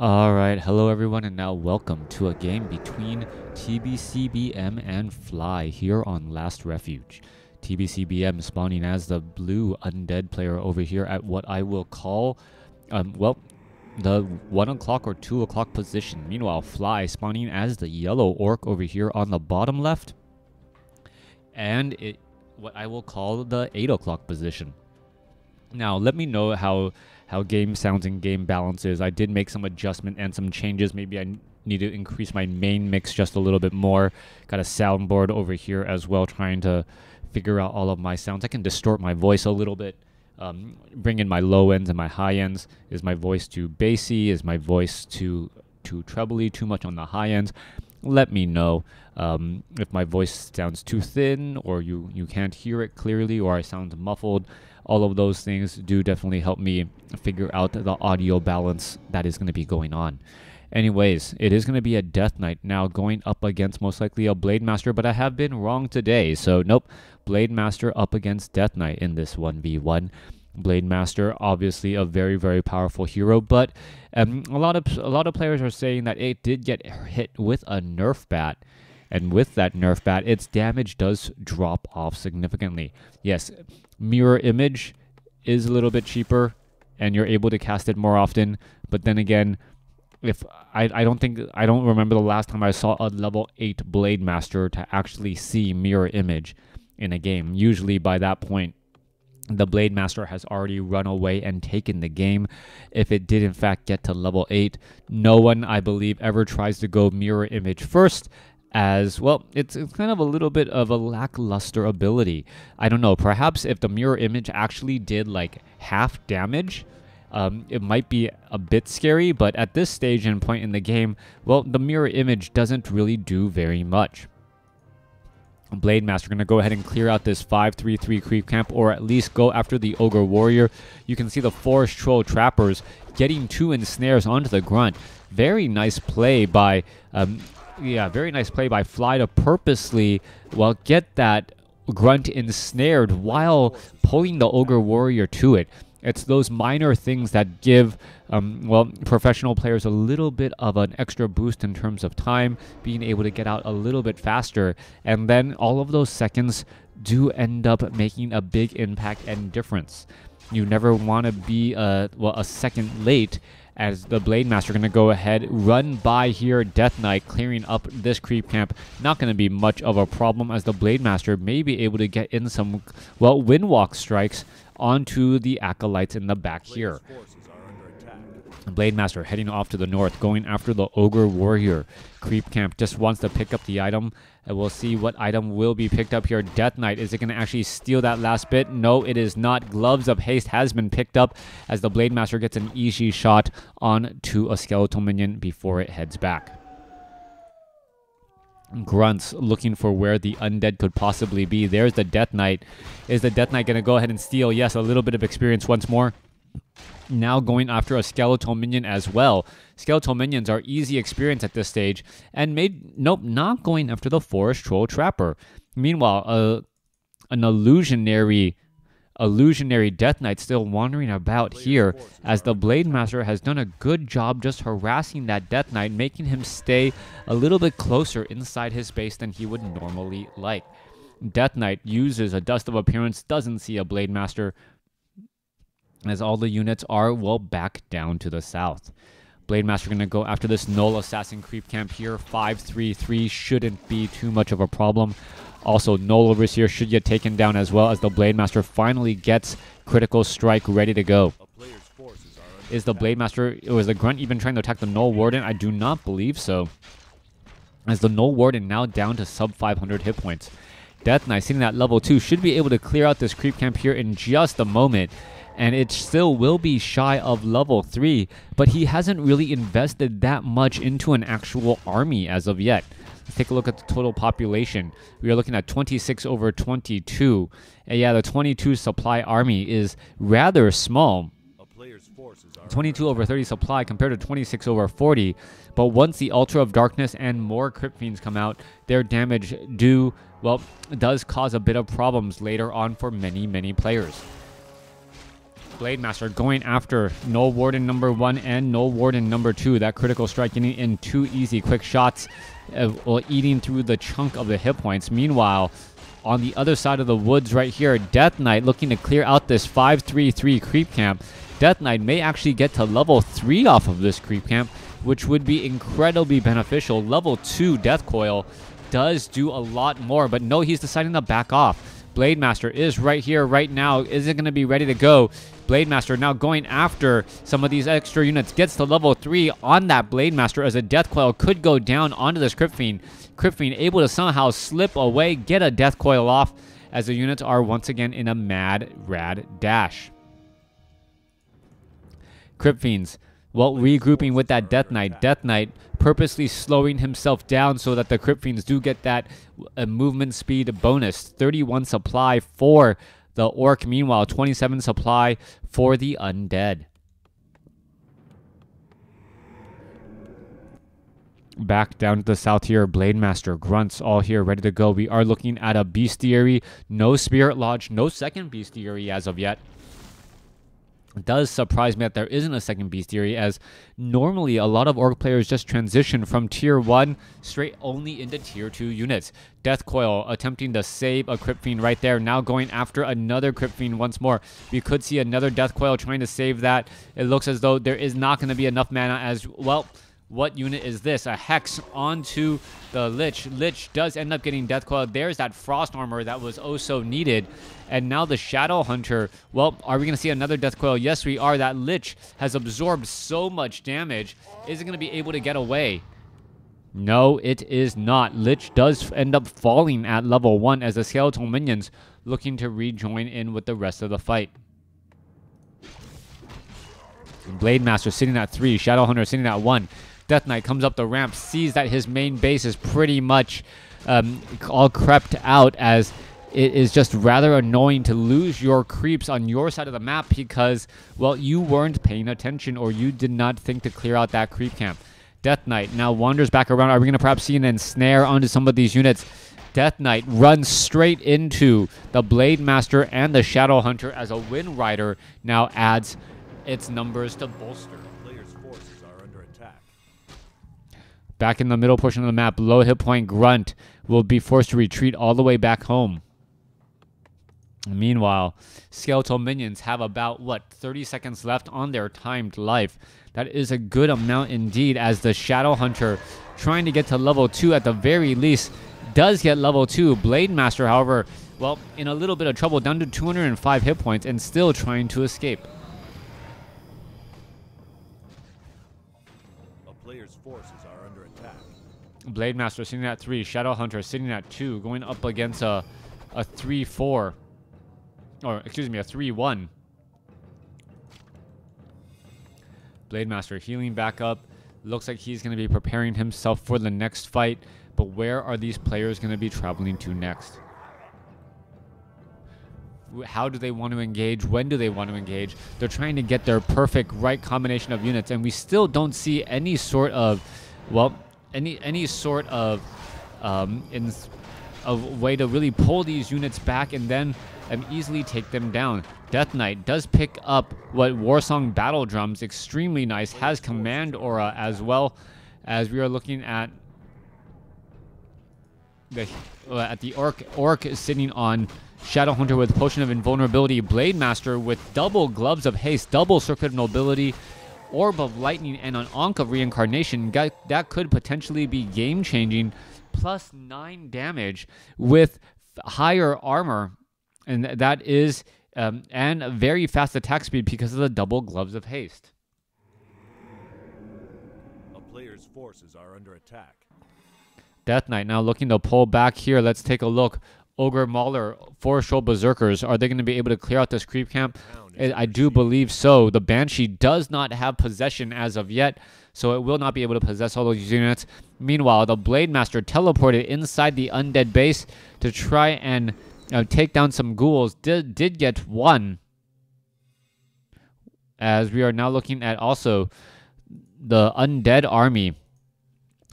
Alright, hello everyone, and now welcome to a game between TBCBM and Fly here on Last Refuge. TBCBM spawning as the blue undead player over here at what I will call, the 1 o'clock or 2 o'clock position. Meanwhile, Fly spawning as the yellow orc over here on the bottom left, and what I will call the 8 o'clock position. Now, let me know how game sounds and game balance is. I did make some adjustment and some changes. Maybe I need to increase my main mix just a little bit more. Got a soundboard over here as well, trying to figure out all of my sounds. I can distort my voice a little bit, bring in my low ends and my high ends. Is my voice too bassy? Is my voice too trebly, too much on the high ends? Let me know if my voice sounds too thin, or you can't hear it clearly, or I sound muffled. All of those things do definitely help me figure out the audio balance that is going to be going on. Anyways, it is going to be a Death Knight now going up against most likely a Blade Master, but I have been wrong today. So nope, Blade Master up against Death Knight in this 1v1. Blade Master, obviously a very, very powerful hero, but a lot of players are saying that it did get hit with a nerf bat. And with that nerf bat, its damage does drop off significantly. Yes, mirror image is a little bit cheaper, and you're able to cast it more often. But then again, if I don't remember the last time I saw a level 8 Blade Master to actually see mirror image in a game. Usually by that point, the Blade Master has already run away and taken the game. If it did in fact get to level 8, no one, I believe, ever tries to go mirror image first. As well, it's kind of a little bit of a lackluster ability. I don't know, perhaps if the mirror image actually did like half damage, it might be a bit scary, but at this stage and point in the game, well, the mirror image doesn't really do very much. Blade Master going to go ahead and clear out this 5-3-3 creep camp, or at least go after the Ogre Warrior. You can see the Forest Troll Trappers getting 2 ensnares onto the Grunt. Very nice play by... very nice play by Fly to purposely, get that Grunt ensnared while pulling the Ogre Warrior to it. It's those minor things that give, professional players a little bit of an extra boost in terms of time, being able to get out a little bit faster. And then all of those seconds do end up making a big impact and difference. You never want to be, a second late, as the Blade Master going to go ahead, run by here, Death Knight, clearing up this creep camp. Not going to be much of a problem, as the Blade Master may be able to get in some, windwalk strikes onto the Acolytes in the back here. Blade Master heading off to the north, going after the Ogre Warrior. Creep camp just wants to pick up the item, and we'll see what item will be picked up here. Death Knight, is it going to actually steal that last bit? No, it is not. Gloves of Haste has been picked up, as the Blade Master gets an easy shot onto a skeletal minion before it heads back. Grunts looking for where the undead could possibly be. There's the Death Knight. Is the Death Knight going to go ahead and steal? Yes, a little bit of experience once more. Now going after a skeletal minion as well. Skeletal minions are easy experience at this stage, and not going after the Forest Troll Trapper. Meanwhile, an illusionary Death Knight still wandering about here, as the Blade Master has done a good job just harassing that Death Knight, making him stay a little bit closer inside his base than he would normally like. Death Knight uses a Dust of Appearance, doesn't see a Blade Master, as all the units are, back down to the south. Blade Master going to go after this Null Assassin creep camp here. 5-3-3 shouldn't be too much of a problem. Also, Null over here should get taken down as well, as the Blade Master finally gets Critical Strike ready to go. Is the Blade Master, or is the Grunt even trying to attack the Null Warden? I do not believe so, as the Null Warden now down to sub 500 hit points. Death Knight sitting at level 2 should be able to clear out this creep camp here in just a moment. And it still will be shy of level 3, but he hasn't really invested that much into an actual army as of yet. Let's take a look at the total population. We are looking at 26 over 22. And yeah, the 22 supply army is rather small. 22 over 30 supply compared to 26 over 40. But once the Ultra of Darkness and more Crypt Fiends come out, their damage does cause a bit of problems later on for many, many players. Blade Master going after Null Warden number 1 and Null Warden number 2. That critical strike getting in 2 easy quick shots while eating through the chunk of the hit points. Meanwhile, on the other side of the woods right here, Death Knight looking to clear out this 5-3-3 creep camp. Death Knight may actually get to level 3 off of this creep camp, which would be incredibly beneficial. Level 2 Death Coil does do a lot more, but no, he's deciding to back off. Blade Master is right here, right now. Is it going to be ready to go? Blade Master now going after some of these extra units. Gets to level 3 on that Blade Master as a Death Coil could go down onto this Crypt Fiend. Crypt Fiend able to somehow slip away, get a Death Coil off as the units are once again in a mad, rad dash. Crypt Fiends, well, regrouping with that Death Knight. Death Knight purposely slowing himself down so that the Crypt Fiends do get that movement speed bonus. 31 supply for the Orc. Meanwhile, 27 supply for the Undead. Back down to the south here, Blade Master, Grunts all here ready to go. We are looking at a Bestiary. No Spirit Lodge, no second Bestiary as of yet. It does surprise me that there isn't a second Bestiary, as normally a lot of Orc players just transition from Tier 1 straight only into Tier 2 units. Death Coil attempting to save a Crypt Fiend right there. Now going after another Crypt Fiend once more. We could see another Death Coil trying to save that. It looks as though there is not going to be enough mana as well. What unit is this? A Hex onto the Lich. Lich does end up getting Death Coil. There's that Frost Armor that was oh so needed. And now the Shadow Hunter. Well, are we going to see another Death Coil? Yes, we are. That Lich has absorbed so much damage. Is it going to be able to get away? No, it is not. Lich does end up falling at level 1 as the Skeletal Minions looking to rejoin in with the rest of the fight. Blade Master sitting at 3. Shadow Hunter sitting at 1. Death Knight comes up the ramp, sees that his main base is pretty much all crept out, as it is just rather annoying to lose your creeps on your side of the map because, well, you weren't paying attention or you did not think to clear out that creep camp. Death Knight now wanders back around. Are we going to perhaps see an ensnare onto some of these units? Death Knight runs straight into the Blade Master and the Shadow Hunter as a Wind Rider now adds its numbers to bolster. Back in the middle portion of the map, low hit point Grunt will be forced to retreat all the way back home. Meanwhile, Skeletal Minions have about, 30 seconds left on their timed life. That is a good amount indeed, as the Shadow Hunter, trying to get to level 2 at the very least, does get level 2. Blade Master, however, well, in a little bit of trouble, down to 205 hit points and still trying to escape. A player's forces are under attack. Blade Master sitting at 3. Shadow Hunter sitting at 2. Going up against a 3-4. Or, excuse me, a 3-1. Blade Master healing back up. Looks like he's going to be preparing himself for the next fight. But where are these players going to be traveling to next? How do they want to engage? When do they want to engage? They're trying to get their perfect right combination of units, and we still don't see any sort of, well, any sort of way to really pull these units back and then easily take them down. Death Knight does pick up what Warsong Battle Drums, extremely nice, has Command Aura as well, as we are looking at the Orc sitting on Shadow Hunter with Potion of Invulnerability, Blade Master with double Gloves of Haste, double Circuit of Nobility, Orb of Lightning, and an Ankh of Reincarnation. That could potentially be game-changing, plus 9 damage with higher armor, and that is and very fast attack speed because of the double Gloves of Haste. A player's forces are under attack. Death Knight now looking to pull back here. Let's take a look. Ogre Mauler, 4 Shoal Berserkers. Are they going to be able to clear out this creep camp? I do believe so. The Banshee does not have possession as of yet, so it will not be able to possess all those units. Meanwhile, the Blade Master teleported inside the Undead base to try and take down some ghouls. Did get 1. As we are now looking at also the Undead army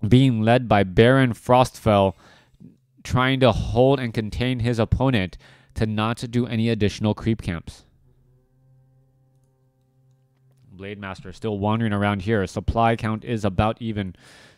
being led by Baron Frostfell, trying to hold and contain his opponent to not do any additional creep camps. Blade Master still wandering around here. Supply count is about even.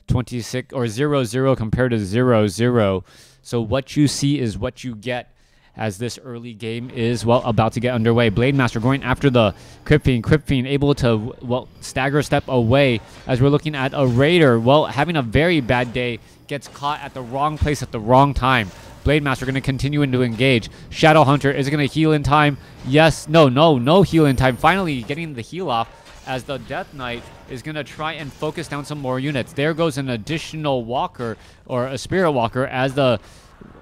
26 or 0-0 compared to 0-0. So what you see is what you get as this early game is, well, about to get underway. Blade Master going after the Crypt Fiend. Crypt Fiend able to, well, stagger step away as we're looking at a Raider, well, having a very bad day, gets caught at the wrong place at the wrong time. Blade Master going to continue to engage. Shadow Hunter, is it going to heal in time? Yes. No heal in time. Finally getting the heal off as the Death Knight is going to try and focus down some more units. There goes an additional Walker, or a Spirit Walker, as the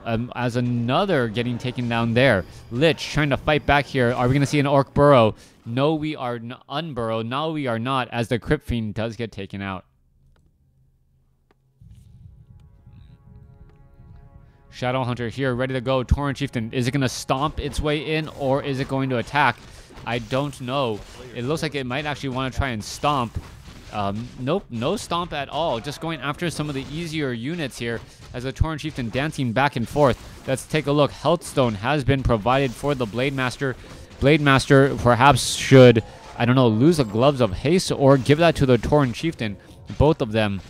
as another getting taken down there. Lich trying to fight back here. Are we going to see an Orc Burrow? No, we are unburrow. No, we are not, as the Crypt Fiend does get taken out. Shadow Hunter here, ready to go. Torrent Chieftain, is it going to stomp its way in, or is it going to attack? I don't know. It looks like it might actually want to try and stomp. Nope, no stomp at all. Just going after some of the easier units here as the Torrent Chieftain dancing back and forth. Let's take a look. Healthstone has been provided for the Blade Master. Blade Master perhaps should, I don't know, lose the Gloves of Haste or give that to the Torrent Chieftain. Both of them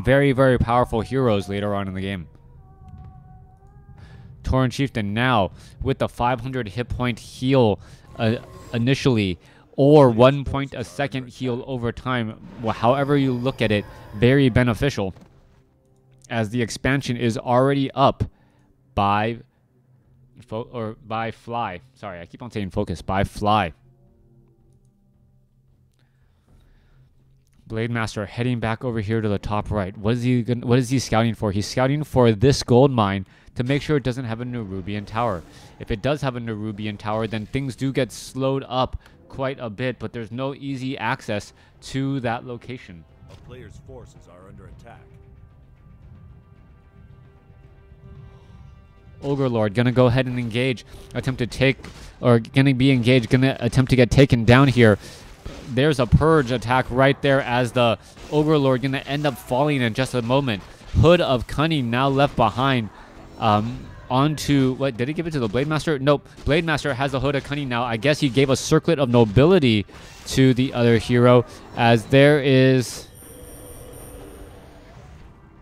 very, very powerful heroes later on in the game. Torrent Chieftain now with the 500 hit point heal initially, or 1 point a second heal over time. Well, however you look at it, very beneficial, as the expansion is already up by Fly. Sorry, I keep on saying focus. By Fly. Blade Master heading back over here to the top right. What is he scouting for? He's scouting for this gold mine to make sure it doesn't have a Nerubian tower. If it does have a Nerubian tower, then things do get slowed up quite a bit, but there's no easy access to that location. A player's forces are under attack. Ogre Lord gonna go ahead and engage, attempt to take, or gonna be engaged, gonna attempt to get taken down here. There's a purge attack right there as the Ogre Lord gonna end up falling in just a moment. Hood of Cunning now left behind. Onto, what, did he give it to the Blade Master? Nope. Blade Master has the Hood of Cunning now. I guess he gave a Circlet of Nobility to the other hero, as there is...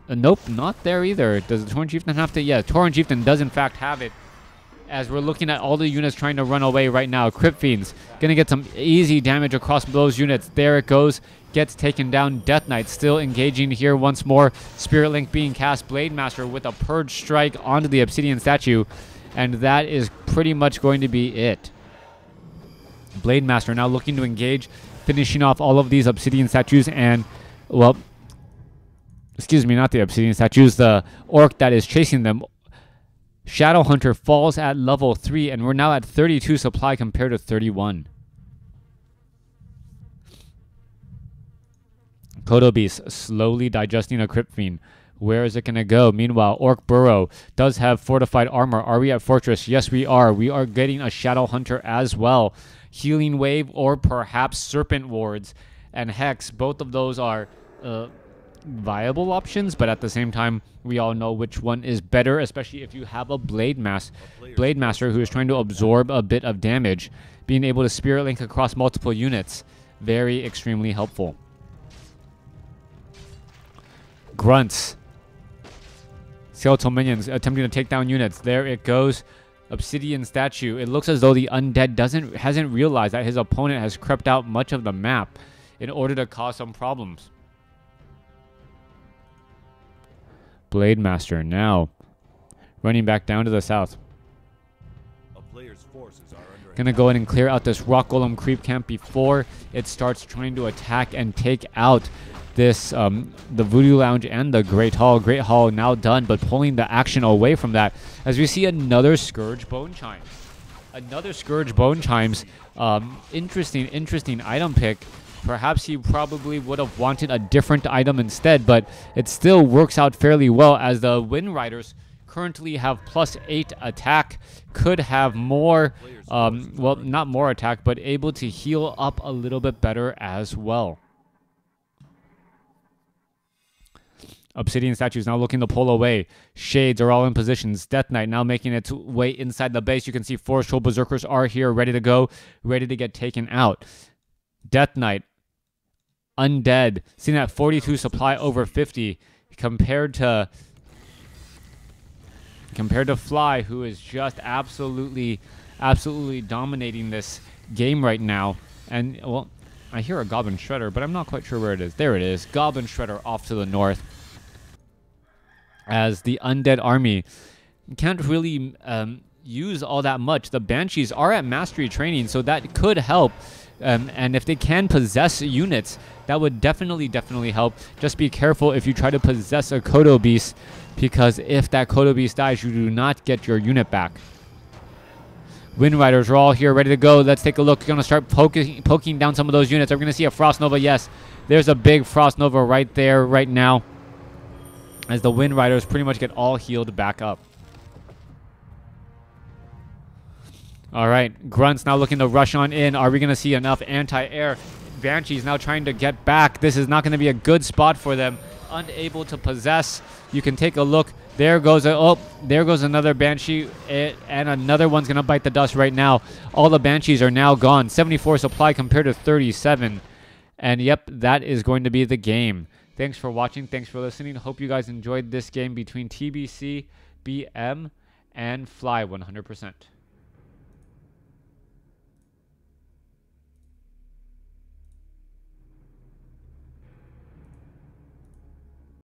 nope, not there either. Does the Torrent Chieftain have to? Yeah, Torrent Chieftain does in fact have it, as we're looking at all the units trying to run away right now. Crypt Fiends gonna get some easy damage across those units. There it goes. Gets taken down. Death Knight still engaging here once more. Spirit Link being cast. Blade Master with a Purge Strike onto the Obsidian statue. And that is pretty much going to be it. Blade Master now looking to engage, finishing off all of these Obsidian statues and, well, excuse me, not the Obsidian statues, the Orc that is chasing them. Shadow Hunter falls at level 3, and we're now at 32 supply compared to 31. Kodo Beast slowly digesting a Crypt Fiend. Where is it going to go? Meanwhile, Orc Burrow does have fortified armor. Are we at Fortress? Yes, we are. We are getting a Shadow Hunter as well. Healing Wave or perhaps Serpent Wards and Hex. Both of those are viable options, but at the same time, we all know which one is better, especially if you have a Blade Master who is trying to absorb a bit of damage. Being able to Spirit Link across multiple units. Very extremely helpful. Grunts. Skeletal minions attempting to take down units. There it goes. Obsidian statue. It looks as though the Undead hasn't realized that his opponent has crept out much of the map in order to cause some problems. Blade Master now running back down to the south. A player's forces are under Gonna go ahead and clear out this Rock Golem creep camp before it starts trying to attack and take out this the Voodoo Lounge and the Great Hall. Great Hall now done, but pulling the action away from that as we see another Scourge Bone Chimes. Another Scourge Bone Chimes. Interesting item pick. Perhaps he probably would have wanted a different item instead, but it still works out fairly well as the Wind Riders currently have +8 attack. Could have more, well, not more attack, but able to heal up a little bit better as well. Obsidian statues now looking to pull away. Shades are all in positions. Death Knight now making its way inside the base. You can see 4 Soul Berserkers are here, ready to go, ready to get taken out. Death Knight, Undead, sitting at 42 supply over 50, compared to Fly, who is just absolutely dominating this game right now. And well, I hear a Goblin Shredder, but I'm not quite sure where it is. There it is, Goblin Shredder off to the north. As the Undead army can't really use all that much. The Banshees are at mastery training, so that could help. And if they can possess units, that would definitely help. Just be careful if you try to possess a Kodo Beast, because if that Kodo Beast dies, you do not get your unit back. Wind Riders are all here, ready to go. Let's take a look. We're going to start poking down some of those units. Are we going to see a Frost Nova? Yes. There's a big Frost Nova right there, right now, as the Wind Riders pretty much get all healed back up. All right, Grunts now looking to rush on in. Are we going to see enough anti-air? Banshees now trying to get back. This is not going to be a good spot for them. Unable to possess. You can take a look. There goes there goes another Banshee, and another one's going to bite the dust right now. All the Banshees are now gone. 74 supply compared to 37. And yep, that is going to be the game. Thanks for watching. Thanks for listening. Hope you guys enjoyed this game between TBC, BM, and Fly 100%.